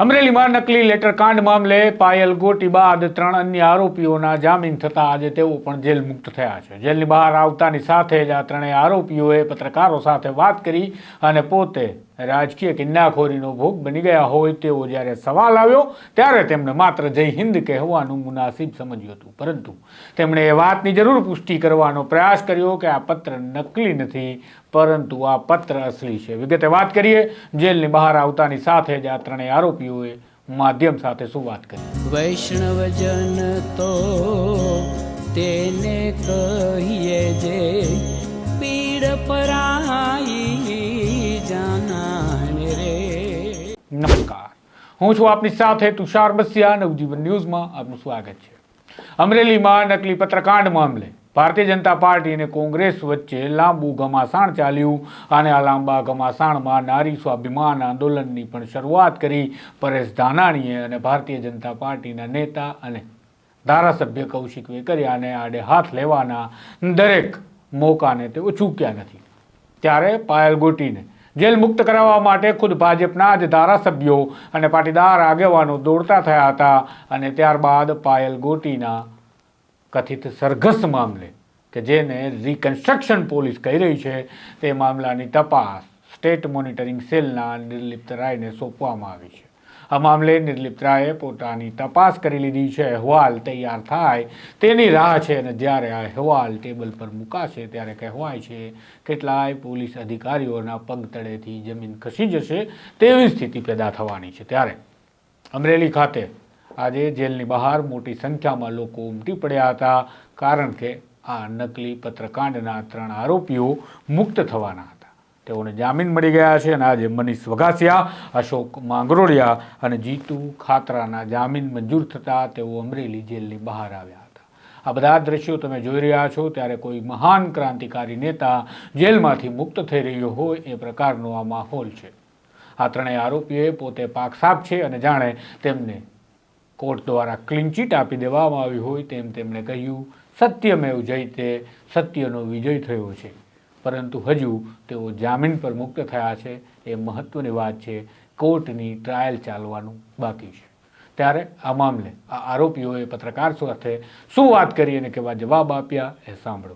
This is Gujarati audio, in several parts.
અમરેલીમાં નકલી લેટર કાંડ મામલે પાયલ ગોટી બાદ 3 અન્ય આરોપીઓના જામીન થતા આજે તેઓ પણ જેલ મુક્ત થયા છે। જેલની બહાર આવતાની સાથે જ આ ત્રણેય આરોપીઓએ પત્રકારો સાથે વાત કરી અને પોતે રાજકીય કિન્નાખોરીનો ભોગ બની ગયા હોય તેવો જ્યારે સવાલ આવ્યો ત્યારે તેમણે માત્ર જય હિન્દ કહેવાનું મુનાસિબ સમજ્યું હતું, પરંતુ તેમણે એ વાતની જરૂર પુષ્ટિ કરવાનો પ્રયાસ કર્યો કે આ પત્ર નકલી નથી પરંતુ આ પત્ર અસલી છે। વિગતે વાત કરીએ, જેલની બહાર આવતાની સાથે જ આ ત્રણેય આરોપીઓએ માધ્યમ સાથે શું વાત કરી। વૈષ્ણવજન તો તેને કહીએ જે પીડ પરાઈ જાનાને રે। નમસ્કાર, હું છું આપની સાથે તુષાર બસિયા। નવજીવન ન્યૂઝમાં આપનું સ્વાગત છે। અમરેલીમાં નકલી પત્રકાંડ મામલે ભારતીય જનતા પાર્ટી અને કોંગ્રેસ વચ્ચે લાંબુ ઘમાસાણ ચાલ્યું અને આ લાંબા ઘમાસાણમાં નારી સ્વાભિમાન આંદોલનની પણ શરૂઆત કરી પરેશ ધાનાણીએ અને ભારતીય જનતા પાર્ટીના નેતા અને ધારાસભ્ય કૌશિક વેકરિયાને આડે હાથ લેવાના દરેક મોકાને તેઓ ચૂક્યા નથી। ત્યારે પાયલ ગોટીને જેલ મુક્ત કરાવવા માટે ખુદ ભાજપના જ ધારાસભ્યો અને પાટીદાર આગેવાનો દોડતા થયા હતા અને ત્યારબાદ પાયલ ગોટીના કથિત સરઘસ મામલે કે જેને રિકન્સ્ટ્રક્શન પોલીસ કહી રહી છે તે મામલાની તપાસ સ્ટેટ મોનિટરિંગ સેલના નિર્લિપ્ત રાયને સોંપવામાં આવી છે। આ મામલે નિર્લિપ્ત રાયે પોતાની તપાસ કરી લીધી છે। અહેવાલ તૈયાર થાય તેની રાહ છે અને જ્યારે આ અહેવાલ ટેબલ પર મુકાશે ત્યારે કહેવાય છે કેટલાય પોલીસ અધિકારીઓના પગ તળેથી જમીન ખસી જશે તેવી સ્થિતિ પેદા થવાની છે। ત્યારે અમરેલી ખાતે આજે જેલની બહાર મોટી સંખ્યામાં લોકો ઉમટી પડ્યા હતા, કારણ કે આ નકલી પત્રકાંડના 3 આરોપીઓ મુક્ત થવાના હતા। તેઓને જામીન મળી ગયા છે અને આજે મનીષ વઘાસિયા, અશોક માંગરોળિયા અને જીતુ ખાતરાના જામીન મંજૂર થતાં તેઓ અમરેલી જેલની બહાર આવ્યા હતા। આ બધા દ્રશ્યો તમે જોઈ રહ્યા છો ત્યારે કોઈ મહાન ક્રાંતિકારી નેતા જેલમાંથી મુક્ત થઈ રહ્યો હોય એ પ્રકારનો આ માહોલ છે। આ ત્રણેય આરોપીઓએ પોતે પાકસાપ છે અને જાણે તેમને કોર્ટ દ્વારા ક્લીન ચીટ આપી દેવામાં આવી હોય તેમ તેમણે કહ્યું, સત્યમેવ જયતે, સત્યનો વિજય થયો છે, પરંતુ હજુ તેઓ જામીન પર મુક્ત થયા છે એ મહત્વની વાત છે। કોર્ટની ટ્રાયલ ચાલવાનું બાકી છે। ત્યારે આ મામલે આ આરોપીઓએ પત્રકાર સાથે શું વાત કરી અને કેવા જવાબ આપ્યા એ સાંભળો।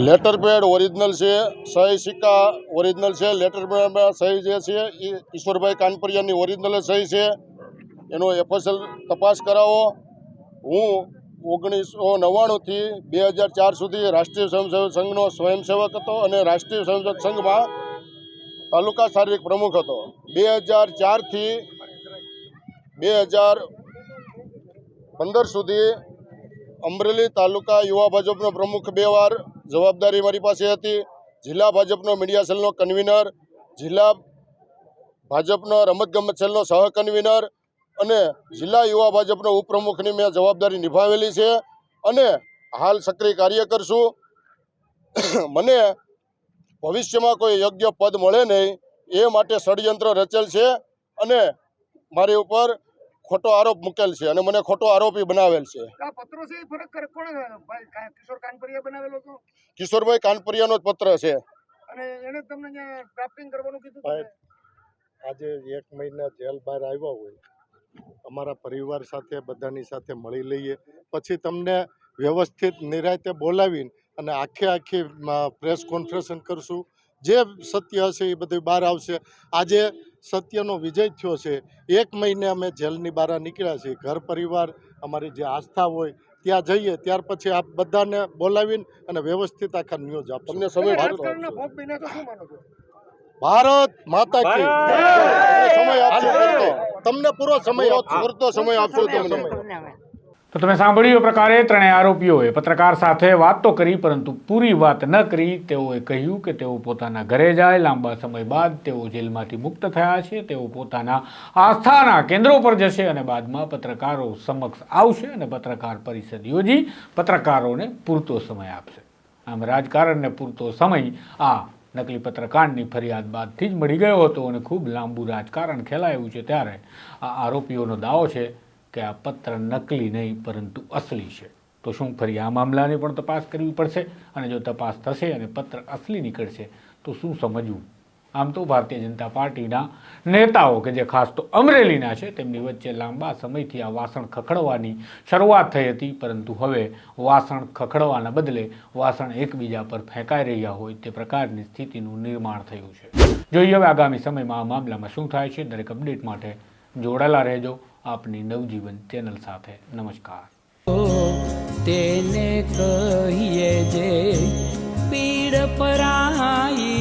લેટર પેડ ઓરિજિનલ છે, સહી સિક્કા ઓરિજિનલ છે, લેટર પેડમાં સહી જે છે એ ઈશ્વરભાઈ કાનપરિયાની ઓરિજિનલ સહી છે। એનો એફએસએલ તપાસ કરાવો। હું 1999થી 2004 સુધી રાષ્ટ્રીય સ્વયંસેવક સંઘનો સ્વયંસેવક હતો અને રાષ્ટ્રીય સ્વયંસેવક સંઘમાં તાલુકા શારીરિક પ્રમુખ હતો। 2004થી 2015 સુધી અમરેલી તાલુકા યુવા ભાજપનો પ્રમુખ 2 વાર જવાબદારી મારી પાસે હતી। જિલ્લા ભાજપનો મીડિયા સેલનો કન્વીનર, જિલ્લા ભાજપનો રમતગમત સેલનો સહ કન્વીનર અને જિલ્લા યુવા ભાજપનો ઉપપ્રમુખની મેં જવાબદારી નિભાવેલી છે અને હાલ સક્રિય કાર્યકર છું। મને ભવિષ્યમાં કોઈ યોગ્ય પદ મળે નહીં એ માટે ષડયંત્ર રચેલ છે અને મારી ઉપર ખોટો આરોપ મૂકેલ છે અને મને ખોટો આરોપી બનાવેલ છે। કિશોરભાઈ કાનપરિયાનો જ પત્ર છે। આજે 1 મહિના જેલ બહાર આવ્યા હોય, અમારા પરિવાર સાથે બધાની સાથે મળી લઈએ, પછી તમને વ્યવસ્થિત નિરાંતે બોલાવીને અને આખી પ્રેસ કોન્ફરન્સ કરશું। જે સત્ય હશે એ બધું બહાર આવશે। આજે સત્યનો વિજય થયો છે। 1 મહિને અમે જેલની બહાર નીકળ્યા છીએ। ઘર પરિવાર અમારી જે આસ્થા હોય ત્યાં જઈએ, ત્યાર પછી આપ બધાને બોલાવીને અને વ્યવસ્થિત આખા ન્યૂઝ આપો। તમને સમય ભારત માતા કી સમય આપશો, તમને પૂરો સમય પૂરતો સમય આપશો તમને। તો તમે સાંભળ્યું એ પ્રકારે ત્રણેય આરોપીઓએ પત્રકાર સાથે વાત તો કરી પરંતુ પૂરી વાત ન કરી। તેઓએ કહ્યું કે તેઓ પોતાના ઘરે જાય, લાંબા સમય બાદ તેઓ જેલમાંથી મુક્ત થયા છે, તેઓ પોતાના આસ્થાના કેન્દ્રો પર જશે અને બાદમાં પત્રકારો સમક્ષ આવશે અને પત્રકાર પરિષદ યોજી પત્રકારોને પૂરતો સમય આપશે। આમ રાજકારણને પૂરતો સમય આ નકલી પત્રકાંડની ફરિયાદ બાદથી જ મળી ગયો હતો અને ખૂબ લાંબુ રાજકારણ ખેલાયું છે। ત્યારે આ આરોપીઓનો દાવો છે કે આ પત્ર નકલી નહીં પરંતુ અસલી છે। તો શું ફરી આ મામલાની પણ તપાસ કરવી પડશે અને જો તપાસ થશે અને પત્ર અસલી નીકળશે તો શું સમજવું આમ તો ભારતીય જનતા પાર્ટીના નેતાઓ કે જે ખાસ તો અમરેલીના છે તેમની વચ્ચે લાંબા સમયથી આ વાસણ ખખડવાની શરૂઆત થઈ હતી, પરંતુ હવે વાસણ ખખડવાના બદલે વાસણ એકબીજા પર ફેંકાઈ રહ્યા હોય તે પ્રકારની સ્થિતિનું નિર્માણ થયું છે. જોઈએ હવે આગામી સમયમાં આ મામલામાં શું થાય છે. દરેક અપડેટ માટે જોડાયેલા રહેજો આપની નવજીવન ચેનલ સાથે. નમસ્કાર. તેને કહીએ જે પીડ પરાઈ